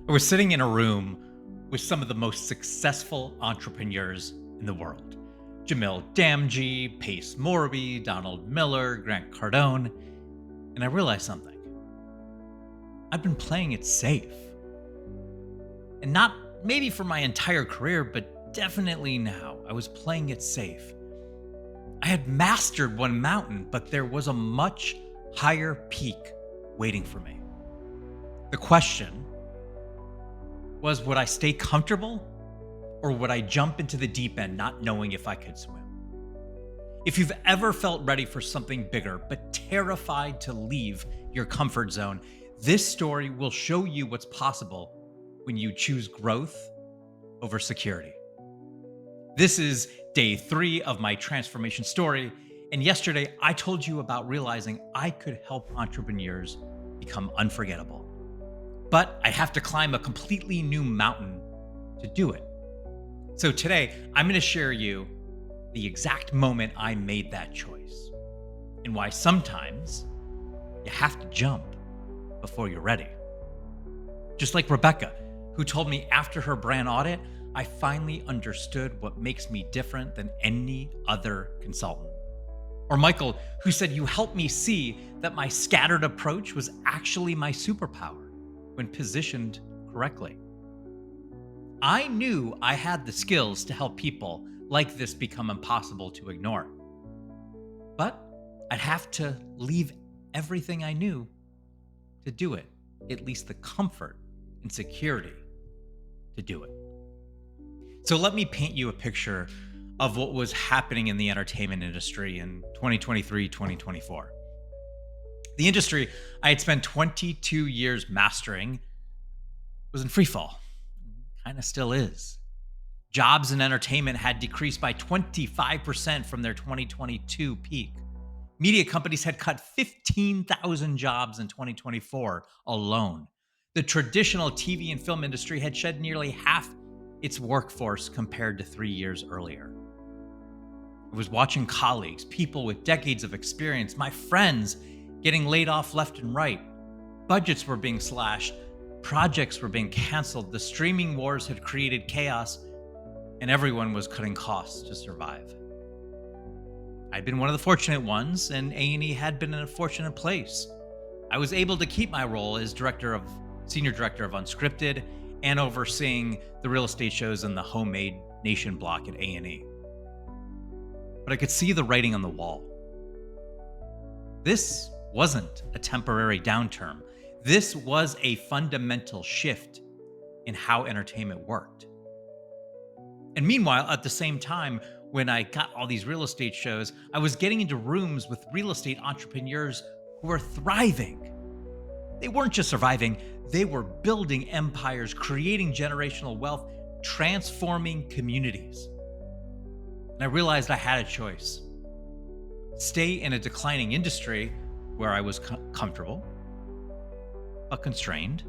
I was sitting in a room with some of the most successful entrepreneurs in the world. Jamil Damji, Pace Morby, Donald Miller, Grant Cardone. And I realized something. I've been playing it safe. And not maybe for my entire career, but definitely now. I was playing it safe. I had mastered one mountain, but there was a much higher peak waiting for me. The question was, would I stay comfortable or would I jump into the deep end not knowing if I could swim? If you've ever felt ready for something bigger but terrified to leave your comfort zone, this story will show you what's possible when you choose growth over security. This is day 3 of my transformation story, and yesterday I told you about realizing I could help entrepreneurs become unforgettable. But I have to climb a completely new mountain to do it. So today, I'm going to share you the exact moment I made that choice and why sometimes you have to jump before you're ready. Just like Rebecca, who told me after her brand audit, I finally understood what makes me different than any other consultant. Or Michael, who said, you helped me see that my scattered approach was actually my superpower when positioned correctly. I knew I had the skills to help people like this become impossible to ignore. But I'd have to leave everything I knew to do it, at least the comfort and security to do it. So let me paint you a picture of what was happening in the entertainment industry in 2023, 2024. The industry I had spent 22 years mastering was in free fall. Kind of still is. Jobs in entertainment had decreased by 25% from their 2022 peak. Media companies had cut 15,000 jobs in 2024 alone. The traditional TV and film industry had shed nearly half its workforce compared to 3 years earlier. I was watching colleagues, people with decades of experience, my friends getting laid off left and right. Budgets were being slashed. Projects were being canceled. The streaming wars had created chaos, and everyone was cutting costs to survive. I'd been one of the fortunate ones, and A&E had been in a fortunate place. I was able to keep my role as senior director of unscripted and overseeing the real estate shows in the homemade nation block at A&E. But I could see the writing on the wall. This wasn't a temporary downturn. This was a fundamental shift in how entertainment worked. And meanwhile, at the same time, when I got all these real estate shows, I was getting into rooms with real estate entrepreneurs who were thriving. They weren't just surviving, they were building empires, creating generational wealth, transforming communities. And I realized I had a choice. Stay in a declining industry where I was comfortable, but constrained,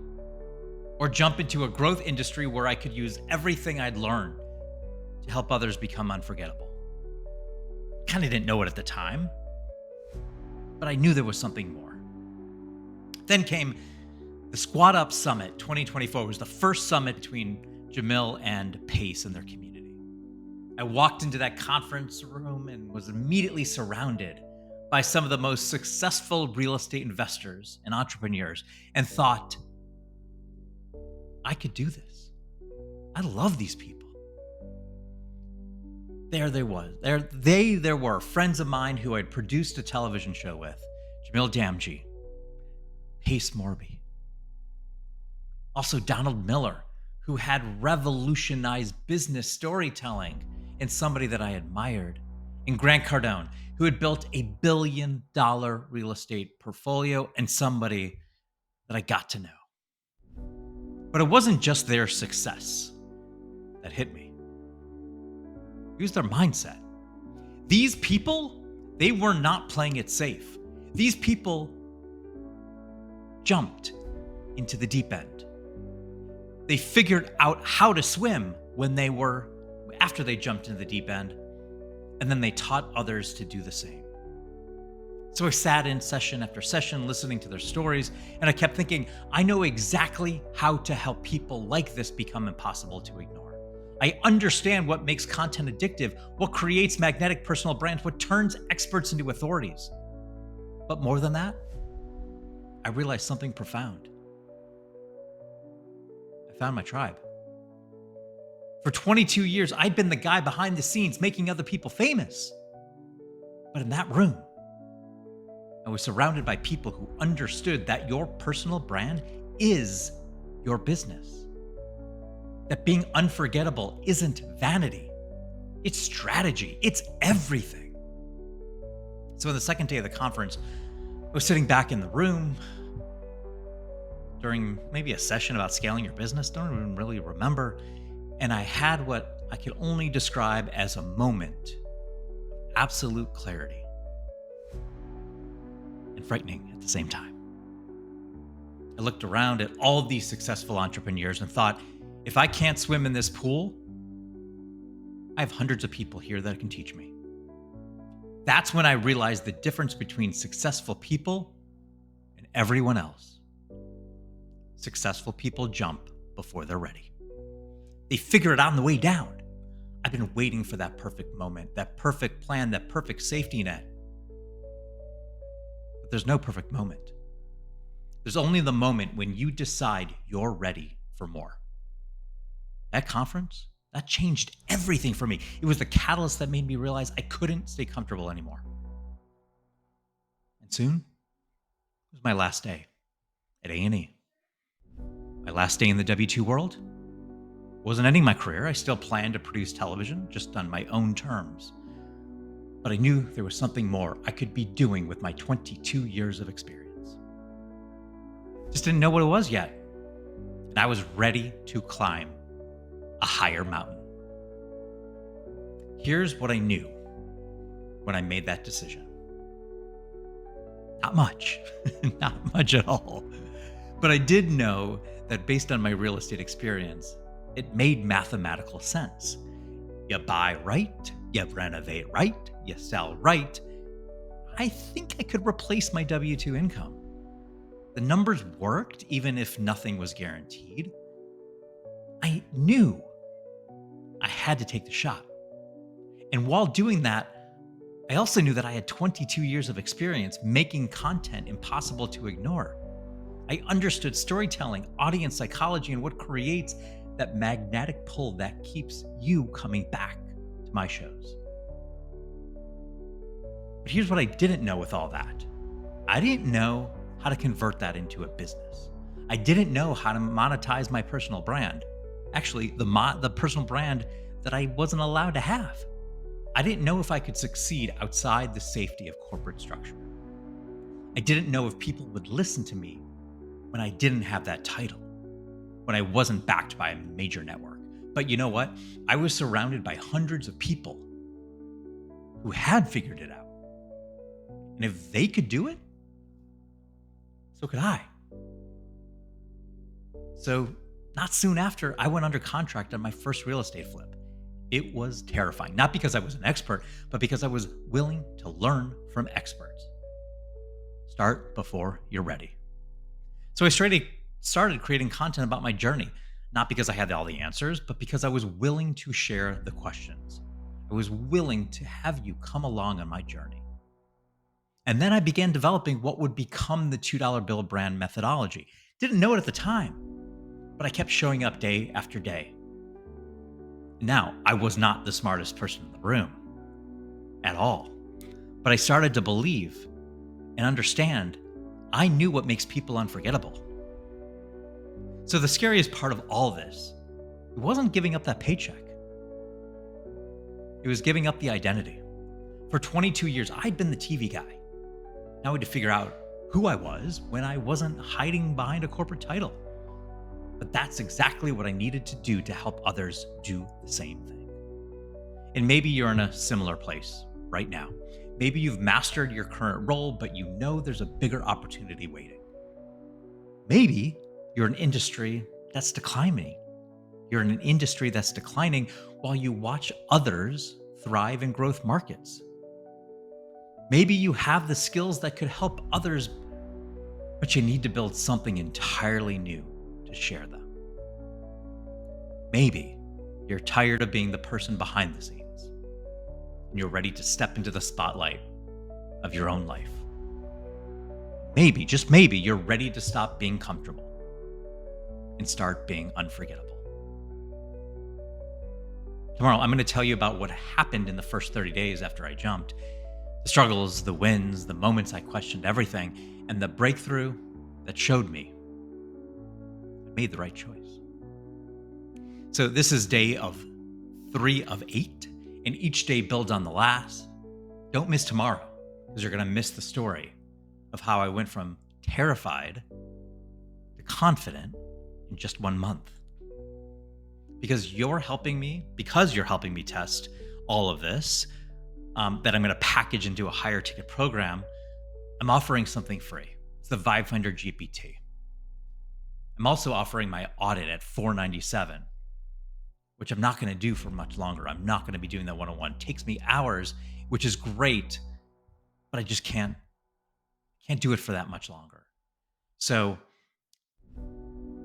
or jump into a growth industry where I could use everything I'd learned to help others become unforgettable. Kind of didn't know it at the time, but I knew there was something more. Then came the SquadUP Summit 2024. It was the first summit between Jamil and Pace and their community. I walked into that conference room and was immediately surrounded by some of the most successful real estate investors and entrepreneurs and thought, I could do this. I love these people. There were friends of mine who I'd produced a television show with, Jamil Damji, Pace Morby. Also Donald Miller, who had revolutionized business storytelling and somebody that I admired. And Grant Cardone, who had built a $1 billion real estate portfolio and somebody that I got to know. But it wasn't just their success that hit me. It was their mindset. These people, they were not playing it safe. These people jumped into the deep end. They figured out how to swim after they jumped into the deep end, and then they taught others to do the same. So I sat in session after session listening to their stories, and I kept thinking, I know exactly how to help people like this become impossible to ignore. I understand what makes content addictive, what creates magnetic personal brands, what turns experts into authorities. But more than that, I realized something profound. I found my tribe. For 22 years, I'd been the guy behind the scenes making other people famous. But in that room, I was surrounded by people who understood that your personal brand is your business. That being unforgettable isn't vanity, it's strategy, it's everything. So, on the second day of the conference, I was sitting back in the room during maybe a session about scaling your business, don't even really remember. And I had what I could only describe as a moment of absolute clarity and frightening at the same time. I looked around at all of these successful entrepreneurs and thought, if I can't swim in this pool, I have hundreds of people here that can teach me. That's when I realized the difference between successful people and everyone else. Successful people jump before they're ready. They figure it out on the way down. I've been waiting for that perfect moment, that perfect plan, that perfect safety net. But there's no perfect moment. There's only the moment when you decide you're ready for more. That conference, that changed everything for me. It was the catalyst that made me realize I couldn't stay comfortable anymore. And soon, it was my last day at A&E. My last day in the W-2 world. Wasn't ending my career. I still planned to produce television, just on my own terms. But I knew there was something more I could be doing with my 22 years of experience. Just didn't know what it was yet. And I was ready to climb a higher mountain. Here's what I knew when I made that decision. Not much, not much at all. But I did know that based on my real estate experience, it made mathematical sense. You buy right, you renovate right, you sell right. I think I could replace my W-2 income. The numbers worked even if nothing was guaranteed. I knew I had to take the shot. And while doing that, I also knew that I had 22 years of experience making content impossible to ignore. I understood storytelling, audience psychology, and what creates that magnetic pull that keeps you coming back to my shows. But here's what I didn't know with all that. I didn't know how to convert that into a business. I didn't know how to monetize my personal brand. Actually, the personal brand that I wasn't allowed to have. I didn't know if I could succeed outside the safety of corporate structure. I didn't know if people would listen to me when I didn't have that title, when I wasn't backed by a major network. But you know what? I was surrounded by hundreds of people who had figured it out. And if they could do it, so could I. So not soon after, I went under contract on my first real estate flip. It was terrifying, not because I was an expert, but because I was willing to learn from experts. Start before you're ready. So I started creating content about my journey, not because I had all the answers, but because I was willing to share the questions. I was willing to have you come along on my journey. And then I began developing what would become the $2 bill brand methodology. Didn't know it at the time, but I kept showing up day after day. Now, I was not the smartest person in the room at all, but I started to believe and understand I knew what makes people unforgettable. So the scariest part of all this, it wasn't giving up that paycheck. It was giving up the identity. For 22 years, I'd been the TV guy. Now I had to figure out who I was when I wasn't hiding behind a corporate title. But that's exactly what I needed to do to help others do the same thing. And maybe you're in a similar place right now. Maybe you've mastered your current role, but you know there's a bigger opportunity waiting. Maybe you're in an industry that's declining. You're in an industry that's declining while you watch others thrive in growth markets. Maybe you have the skills that could help others, but you need to build something entirely new to share them. Maybe you're tired of being the person behind the scenes and you're ready to step into the spotlight of your own life. Maybe, just maybe, you're ready to stop being comfortable and start being unforgettable. Tomorrow, I'm going to tell you about what happened in the first 30 days after I jumped, the struggles, the wins, the moments I questioned everything, and the breakthrough that showed me I made the right choice. So, this is day of 3 of 8, and each day builds on the last. Don't miss tomorrow, because you're going to miss the story of how I went from terrified to confident in just 1 month. Because you're helping me test all of this, that I'm going to package into a higher ticket program, I'm offering something free. It's the Vibe Finder GPT. I'm also offering my audit at $497, which I'm not going to do for much longer. I'm not going to be doing that one-on-one. It takes me hours, which is great, but I just can't do it for that much longer. So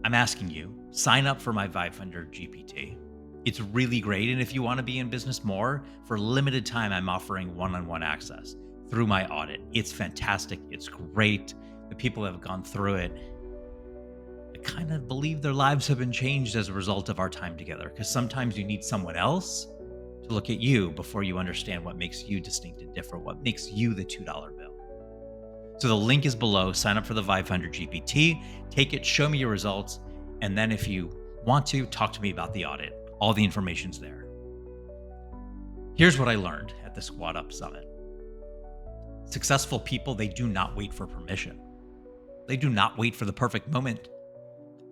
I'm asking you, sign up for my Vibe Finder GPT. It's really great. And if you want to be in business more, for limited time, I'm offering one-on-one access through my audit. It's fantastic. It's great. The people that have gone through it, I kind of believe their lives have been changed as a result of our time together. Because sometimes you need someone else to look at you before you understand what makes you distinct and different, what makes you the $2 bill. So the link is below. Sign up for the Vibe Finder GPT, take it, show me your results, and then if you want to, talk to me about the audit. All the information's there. Here's what I learned at the SquadUP Summit. Successful people, they do not wait for permission. They do not wait for the perfect moment.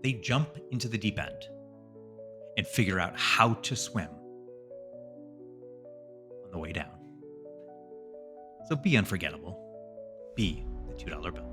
They jump into the deep end and figure out how to swim on the way down. So be unforgettable. Be the $2 bill.